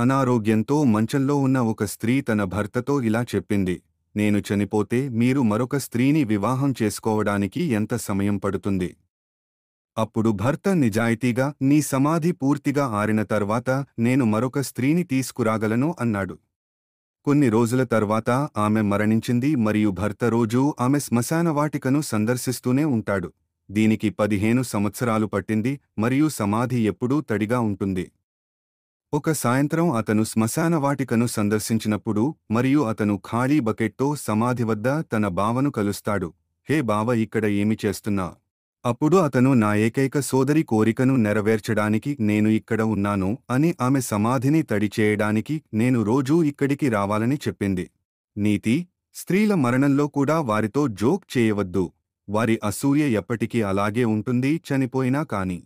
అనారోగ్యంతో మంచంలో ఉన్న ఒక స్త్రీ తన భర్తతో ఇలా చెప్పింది, నేను చనిపోతే మీరు మరొక స్త్రీని వివాహం చేసుకోవడానికి ఎంత సమయం పడుతుంది? అప్పుడు భర్త నిజాయితీగా, నీ సమాధి పూర్తిగా ఆరిన తర్వాత నేను మరొక స్త్రీని తీసుకురాగలను అన్నాడు. కొన్ని రోజుల తర్వాత ఆమె మరణించింది మరియు భర్త రోజూ ఆమె శ్మశానవాటికను సందర్శిస్తూనే ఉంటాడు. దీనికి 15 సంవత్సరాలు పట్టింది మరియు సమాధి ఎప్పుడూ తడిగా ఉంటుంది. ఒక సాయంత్రం అతను శ్మశానవాటికను సందర్శించినప్పుడు మరియు అతను ఖాళీ బకెట్తో సమాధి వద్ద తన బావను కలుస్తాడు. హే బావ, ఇక్కడ ఏమి చేస్తున్నా? అప్పుడు అతను నా ఏకైక సోదరి కోరికను నెరవేర్చడానికి నేను ఇక్కడ ఉన్నాను అని, ఆమె సమాధిని తడి చేయడానికి నేను రోజూ ఇక్కడికి రావాలని చెప్పింది. నీతి: స్త్రీల మరణంలో కూడా వారితో జోక్ చేయవద్దు. వారి అసూయ ఎప్పటికీ అలాగే ఉంటుంది, చనిపోయినా కానీ.